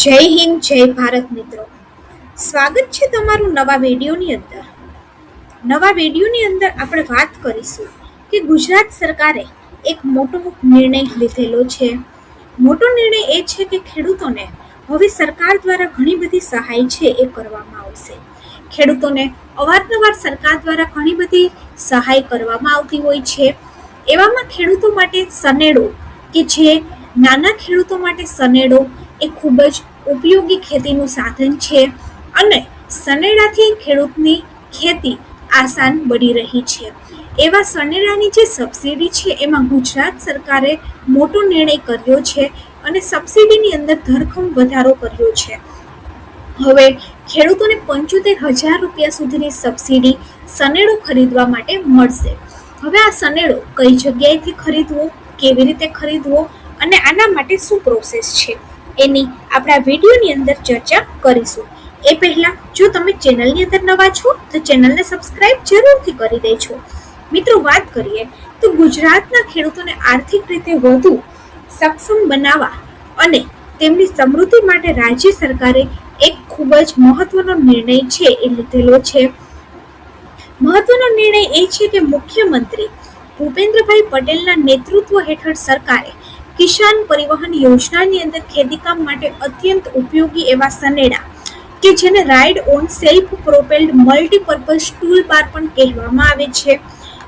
જય હિન્દ, જય ભારત મિત્રો. સ્વાગત છે તમારું નવા વિડીયોની અંદર. આપણે વાત કરીશું કે ગુજરાત સરકારે એક મોટો નિર્ણય લીધેલો છે. મોટો નિર્ણય એ છે કે ખેડૂતોને હવે સરકાર દ્વારા ઘણી બધી સહાય છે એ કરવામાં આવશે. ખેડૂતોને અવારનવાર સરકાર દ્વારા ઘણી બધી સહાય કરવામાં આવતી હોય છે. એવામાં ખેડૂતો માટે સનેડો કે જે નાના ખેડૂતો માટે સનેડો એ ખૂબ જ ઉપયોગી ખેતીનું સાધન છે અને સનેડાથી ખેડૂતની ખેતી આસાન બની રહી છે. એવા સનેડાની જે સબસિડી છે એમાં ગુજરાત સરકારે મોટો નિર્ણય કર્યો છે અને સબસિડીની અંદર ધરખમ વધારો કર્યો છે. હવે ખેડૂતોને 75,000 રૂપિયા સુધીની સબસિડી સનેડો ખરીદવા માટે મળશે. હવે આ સનેડો કઈ જગ્યાએથી ખરીદવો, કેવી રીતે ખરીદવો અને આના માટે શું પ્રોસેસ છે એની આપણે આ વિડીયોની અંદર ચર્ચા કરીશું. એ પહેલા જો તમે ચેનલની અંદર નવા છો તો ચેનલને સબસ્ક્રાઇબ જરૂરથી કરી દેજો. મિત્રો, વાત કરીએ તો ગુજરાતના ખેડૂતોને આર્થિક રીતે વધુ સક્ષમ બનાવવા અને તેમની સમૃદ્ધિ માટે રાજ્ય સરકારે એક ખૂબ જ મહત્વનો નિર્ણય છે એ લીધેલો છે. મહત્વનો નિર્ણય એ છે કે મુખ્યમંત્રી ભૂપેન્દ્રભાઈ પટેલના નેતૃત્વ હેઠળ સરકારે કિસાન પરિવહન યોજનાની અંદર ખેતીકામ માટે અત્યંત ઉપયોગી એવા સનેડા કે જેને ride own self propelled multipurpose tool bar પણ કહેવામાં આવે છે,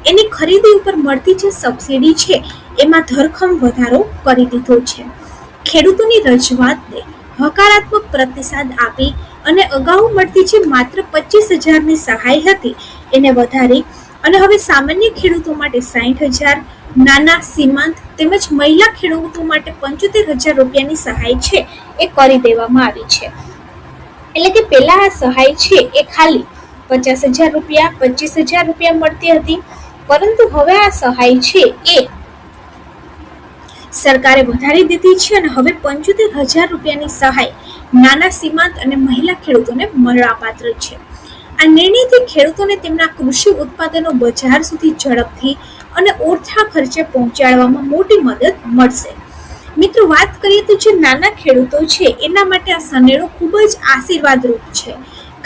એની ખરીદી ઉપર મળતી જે સબસિડી છે એમાં ધરખમ વધારો કરી દીધો છે. ખેડૂતોની રજૂઆતને હકારાત્મક પ્રતિસાદ આપી અને અગાઉ મળતી જે માત્ર 25,000ની સહાય હતી એને વધારી અને હવે સામાન્ય ખેડૂતો માટે 60,000, નાના સીમાંત તેમજ મહિલા ખેડૂતો માટે 75,000 રૂપિયાની સહાય છે એ કરી દેવામાં આવી છે. એટલે કે પહેલા આ સહાય છે એ ખાલી 50,000 રૂપિયા, 25,000 રૂપિયા મળતી હતી, પરંતુ હવે આ સહાય છે એ સરકારે વધારી દીધી છે અને હવે 75,000 રૂપિયાની સહાય નાના સીમાંત અને મહિલા ખેડૂતોને મળવાપાત્ર છે. આ નિર્ણયથી ખેડૂતોને તેમના કૃષિ ઉત્પાદનો બજાર સુધી ઝડપથી અને ઓછા ખર્ચે પહોંચાડવામાં મોટી મદદ મળશે. મિત્રો, વાત કરીએ તો જે નાના ખેડૂતો છે એના માટે આ સનેડો ખૂબ જ આશીર્વાદરૂપ છે.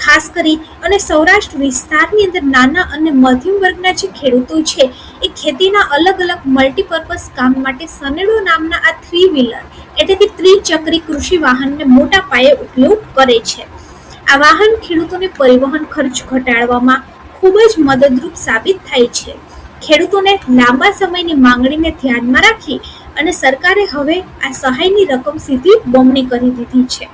ખાસ કરી અને સૌરાષ્ટ્ર વિસ્તારની અંદર નાના અને મધ્યમ વર્ગના જે ખેડૂતો છે એ ખેતીના અલગ અલગ મલ્ટીપર્પઝ કામ માટે સનેડો નામના આ 3-વ્હીલર એટલે કે ત્રિચક્રી કૃષિ વાહનને મોટા પાયે ઉપયોગ કરે છે. આ વાહન ખેડૂતોને પરિવહન ખર્ચ ઘટાડવામાં ખૂબ જ મદદરૂપ સાબિત થાય છે. ખેડૂતોને લાંબા સમયની માંગણીને ધ્યાનમાં રાખી અને સરકારે હવે આ સહાયની રકમ સીધી બમણી કરી દીધી છે.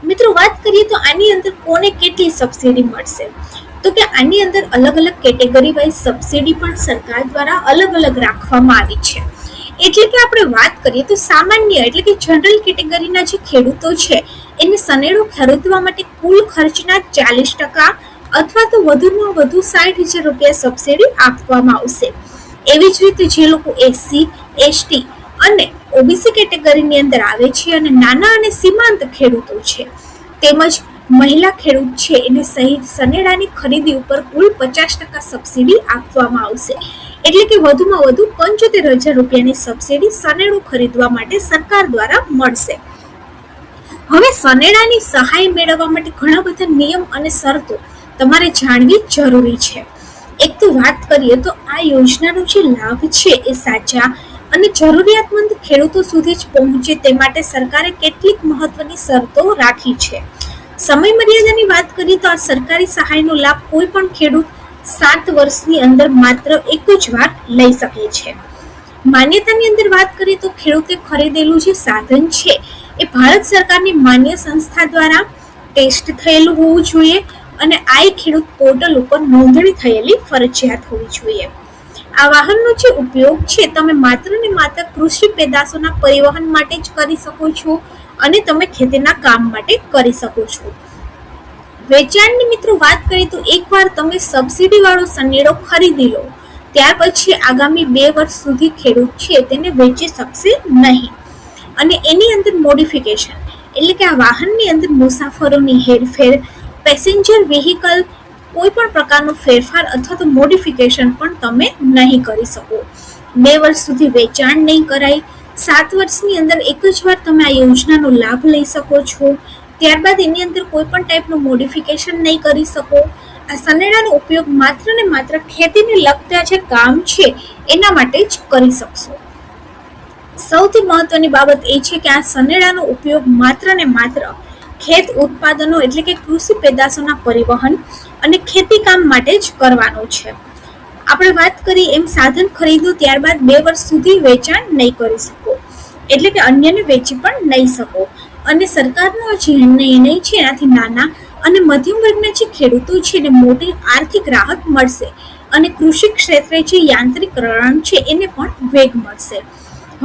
મિત્રો, વાત કરીએ તો આની અંદર કોને કેટલી સબસિડી મળશે, તો કે આની અંદર અલગ અલગ કેટેગરી વાઇઝ સબસિડી પણ સરકાર દ્વારા અલગ અલગ રાખવામાં આવી છે. એટલે કે આપણે વાત કરીએ તો સામાન્ય એટલે કે જનરલ કેટેગરીના જે ખેડૂતો છે એને સનેડો ખરીદવા માટે કુલ ખર્ચના 40% અથવા તો વધુમાં વધુ 60,000 રૂપિયા સબસિડી આપવામાં આવશે. એવી જ રીતે જે લોકો SC, ST અને OBC કેટેગરીની અંદર આવે છે અને નાના અને સીમાંત ખેડૂતો છે તેમજ મહિલા ખેડૂત છે એને સહિત સનેડાની ખરીદી ઉપર કુલ 50% સબસિડી આપવામાં આવશે. એટલે કે વધુમાં વધુ 75,000 રૂપિયાની સબસિડી સનેડો ખરીદવા માટે સરકાર દ્વારા મળશે. હવે સનેડાની સહાય મેળવવા માટે ઘણા બધા નિયમ અને શરતો તમારે જાણવી જરૂરી છે. એક તો વાત કરીએ તો આ યોજનાનો જે લાભ છે એ સાચા અને જરૂરિયાતમંદ ખેડૂતો સુધી જ પહોંચે તે માટે સરકારે કેટલીક મહત્વની શરતો રાખી છે. સમય મર્યાદાની વાત કરીએ તો આ સરકારી સહાયનો લાભ કોઈ પણ ખેડૂત 7 વર્ષની અંદર માત્ર એક જ વાર લઈ શકે છે. માન્યતાની અંદર વાત કરીએ તો ખેડૂતે ખરીદેલું જે સાધન છે એ ભારત સરકારની માન્ય સંસ્થા દ્વારા ટેસ્ટ થયેલું હોવું જોઈએ અને આઈ ખેડૂત પોર્ટલ ઉપર નોંધણી થયેલી ફરજિયાત હોવી જોઈએ. આ વાહનનો જે ઉપયોગ છે તમે માત્ર ને માત્ર કૃષિ પેદાશોના પરિવહન માટે જ કરી શકો છો અને તમે ખેતીના કામ માટે કરી શકો છો. વેચાણની મિત્રો વાત કરીએ તો એકવાર તમે સબસિડી વાળો સનેડો ખરીદી લો ત્યાર પછી આગામી 2 વર્ષ સુધી ખેડૂત છે તેને વેચી શકશે નહીં. અને એની અંદર મોડિફિકેશન એટલે કે આ વાહનની અંદર મુસાફરોની હેરફેર, પેસેન્જર વ્હીકલ કોઈ પણ પ્રકારનો ફેરફાર અથવા તો મોડિફિકેશન પણ તમે નહીં કરી શકો. 2 વર્ષ સુધી વેચાણ નહીં કરાય, 7 વર્ષની અંદર એક જ વાર તમે આ યોજનાનો લાભ લઈ શકો છો. ત્યારબાદ એની અંદર કોઈ પણ ટાઈપનું મોડિફિકેશન નહીં કરી શકો. આ સનેડાનો ઉપયોગ માત્ર ને માત્ર ખેતીને લગતા જે કામ છે એના માટે જ કરી શકશો. સૌથી મહત્વની બાબત એ છે કે આ સનેડાનો ઉપયોગ માત્ર ને માત્ર ખેત ઉત્પાદનો એટલે કે કૃષિ પેદાશોના પરિવહન અને ખેતી કામ માટે જ કરવાનો છે. આપણે વાત કરી એમ સાધન ખરીદો ત્યારબાદ 2 વર્ષ સુધી વેચાણ નહીં કરી શકો, એટલે કે અન્યને વેચી પણ નહીં શકો. અને સરકારનો જે નિર્ણય છે એનાથી નાના અને મધ્યમ વર્ગના જે ખેડૂતો છે એને મોટી આર્થિક રાહત મળશે અને કૃષિ ક્ષેત્રે જે યાંત્રિકરણ છે એને પણ વેગ મળશે.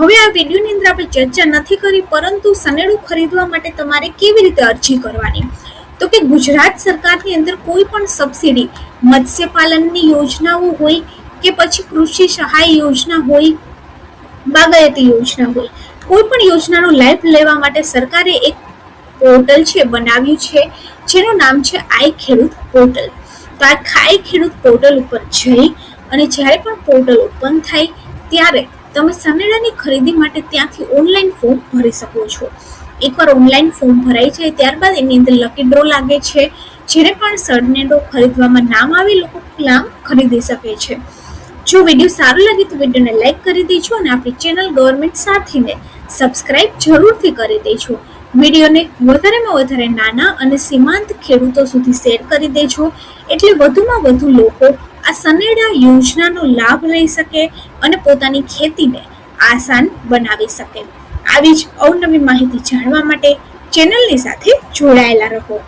હવે આ વિડીયોની અંદર આપણે ચર્ચા નથી કરી, પરંતુ સનેડું ખરીદવા માટે તમારે કેવી રીતે અરજી કરવાની, તો કે ગુજરાત સરકારની અંદર કોઈ પણ સબસિડી મત્સ્યપાલનની યોજનાઓ હોય કે પછી કૃષિ સહાય યોજના હોય, બાગાયતી યોજના હોય, કોઈ પણ યોજનાનો લાભ લેવા માટે સરકારે એક પોર્ટલ છે બનાવ્યું છે જેનું નામ છે આઈ ખેડૂત પોર્ટલ. તો આ આઈ ખેડૂત પોર્ટલ ઉપર જઈ અને જ્યારે પણ પોર્ટલ ઓપન થાય ત્યારે તમે સનેડાની ખરીદી માટે ત્યાંથી ઓનલાઈન ફોર્મ ભરી શકો છો. એકવાર ઓનલાઈન ફોર્મ ભરાઈ જાય ત્યારબાદ એની અંદર લકી ડ્રો લાગે છે. જેને પણ સનેડો ખરીદવામાં નામ આવે લોકો નામ ખરીદી શકે છે. જો વિડીયો સારો લાગે તો વિડીયોને લાઈક કરી દેજો અને આપણી ચેનલ ગવર્મેન્ટ સાથીને સબસ્ક્રાઇબ જરૂરથી કરી દેજો. વિડીયોને વધારેમાં વધારે નાના અને સીમાંત ખેડૂતો સુધી શેર કરી દેજો, એટલે વધુમાં વધુ લોકો આ સનેડા યોજનાનો લાભ લઈ શકે અને પોતાની ખેતીને આસાન બનાવી શકે. આવી જ અવનવી માહિતી જાણવા માટે ચેનલની સાથે જોડાયેલા રહો.